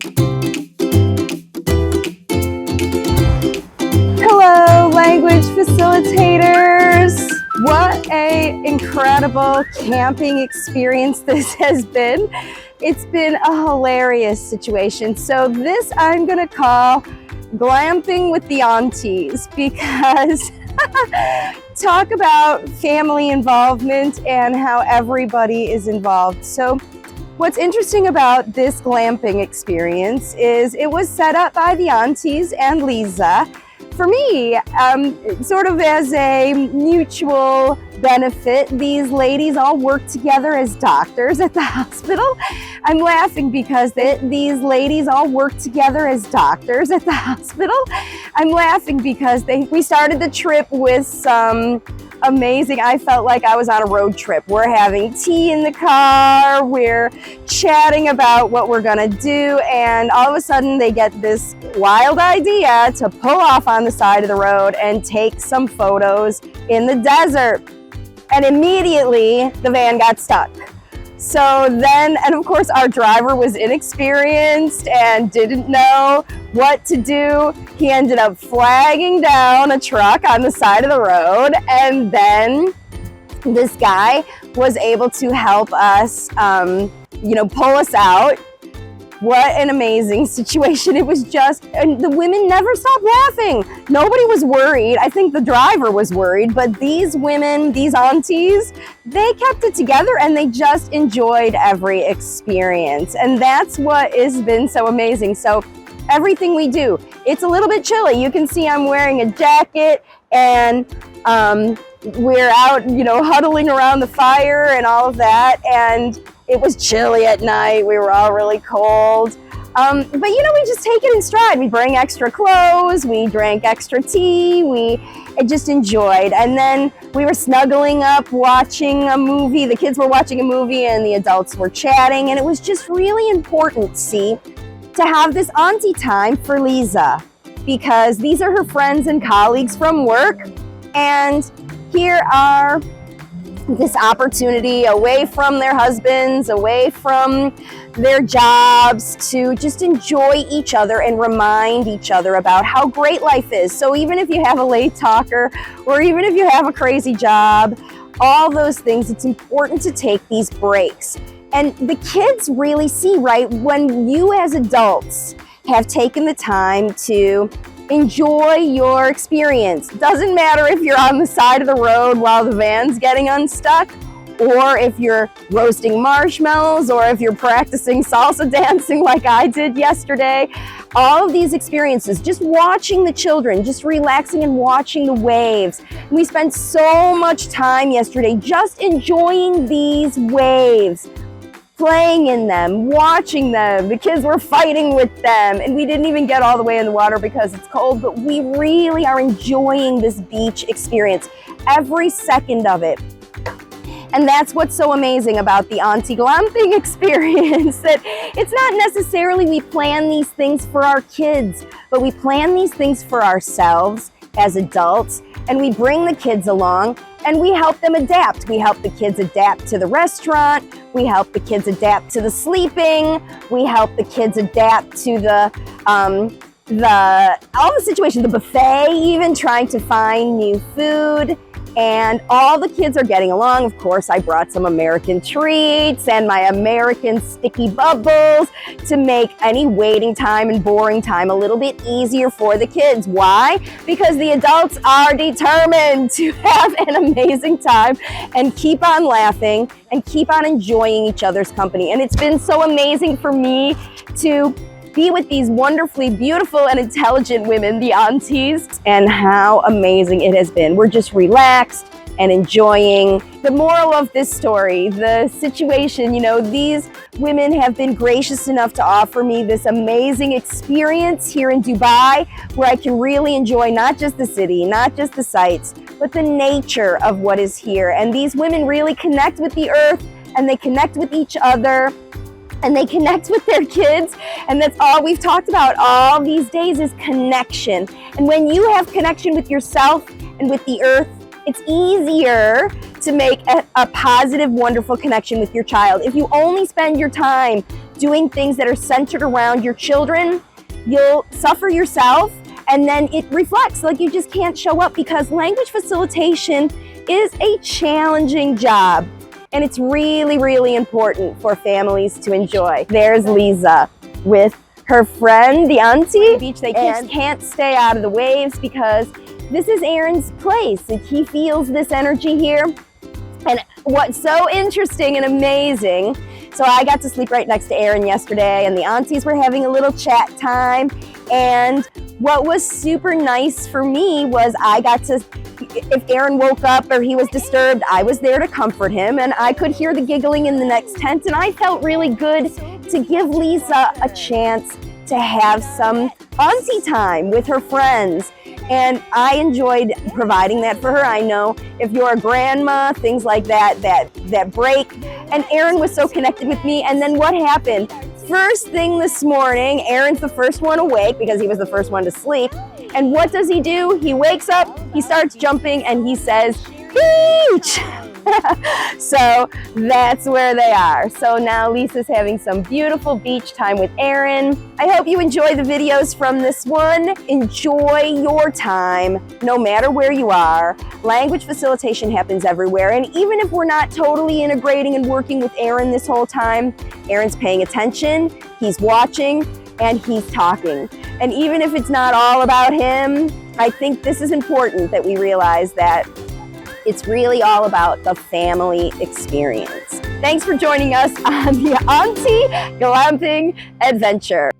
Hello, language facilitators. What an incredible camping experience this has been. It's been a hilarious situation. So this I'm gonna call glamping with the aunties, because talk about family involvement and how everybody is involved. So what's interesting about this glamping experience is it was set up by the aunties and Lisa. For me, sort of as a mutual benefit, these ladies all work together as doctors at the hospital. I'm laughing because these ladies all work together as doctors at the hospital. I'm laughing because we started the trip with some amazing, I felt like I was on a road trip. We're having tea in the car, we're chatting about what we're gonna do, and all of a sudden they get this wild idea to pull off on the side of the road and take some photos in the desert. And immediately the van got stuck. So then, and of course our driver was inexperienced and didn't know what to do. He ended up flagging down a truck on the side of the road, and then this guy was able to help us, pull us out. What an amazing situation. It was just, and the women never stopped laughing. Nobody was worried. I think the driver was worried, but these women, these aunties, they kept it together and they just enjoyed every experience. And that's what has been so amazing. So everything we do, it's a little bit chilly. You can see I'm wearing a jacket, and we're out, huddling around the fire and all of that. And it was chilly at night. We were all really cold. But we just take it in stride. We bring extra clothes, we drank extra tea, we just enjoyed. And then we were snuggling up watching a movie. The kids were watching a movie and the adults were chatting. And it was just really important, to have this auntie time for Lisa, because these are her friends and colleagues from work. And here are this opportunity away from their husbands, away from their jobs, to just enjoy each other and remind each other about how great life is. So even if you have a late talker, or even if you have a crazy job, all those things, it's important to take these breaks. And the kids really see, right, when you as adults have taken the time to enjoy your experience. Doesn't matter if you're on the side of the road while the van's getting unstuck, or if you're roasting marshmallows, or if you're practicing salsa dancing like I did yesterday. All of these experiences, just watching the children, just relaxing and watching the waves. We spent so much time yesterday just enjoying these waves, playing in them, watching them. The kids were fighting with them, and we didn't even get all the way in the water because it's cold, but we really are enjoying this beach experience, every second of it. And that's what's so amazing about the auntie glamping experience, that it's not necessarily we plan these things for our kids, but we plan these things for ourselves as adults, and we bring the kids along and we help them adapt. We help the kids adapt to the restaurant. We help the kids adapt to the sleeping. We help the kids adapt to all the situations, the buffet, even trying to find new food. And all the kids are getting along. Of course, I brought some American treats and my American sticky bubbles to make any waiting time and boring time a little bit easier for the kids. Why? Because the adults are determined to have an amazing time and keep on laughing and keep on enjoying each other's company. And it's been so amazing for me to be with these wonderfully beautiful and intelligent women, the aunties, and how amazing it has been. We're just relaxed and enjoying. The moral of this story, the situation, these women have been gracious enough to offer me this amazing experience here in Dubai, where I can really enjoy not just the city, not just the sights, but the nature of what is here. And these women really connect with the earth, and they connect with each other, and they connect with their kids. And that's all we've talked about all these days, is connection. And when you have connection with yourself and with the earth, it's easier to make a positive, wonderful connection with your child. If you only spend your time doing things that are centered around your children, you'll suffer yourself, and then it reflects like you just can't show up, because language facilitation is a challenging job, and it's really, really important for families to enjoy. There's Lisa with her friend, the auntie. Beach, they just can't stay out of the waves because this is Aaron's place, and he feels this energy here. And what's so interesting and amazing, so I got to sleep right next to Aaron yesterday, and the aunties were having a little chat time. And what was super nice for me was I got to, if Aaron woke up or he was disturbed, I was there to comfort him, and I could hear the giggling in the next tent, and I felt really good to give Lisa a chance to have some auntie time with her friends. And I enjoyed providing that for her. I know if you're a grandma, things like that break. And Aaron was so connected with me. And then what happened? First thing this morning, Aaron's the first one awake because he was the first one to sleep. And what does he do? He wakes up, he starts jumping, and he says, beach! So that's where they are. So now Lisa's having some beautiful beach time with Aaron. I hope you enjoy the videos from this one. Enjoy your time, no matter where you are. Language facilitation happens everywhere, and even if we're not totally integrating and working with Aaron this whole time, Aaron's paying attention, he's watching, and he's talking. And even if it's not all about him, I think this is important that we realize that it's really all about the family experience. Thanks for joining us on the Auntie Glamping Adventure.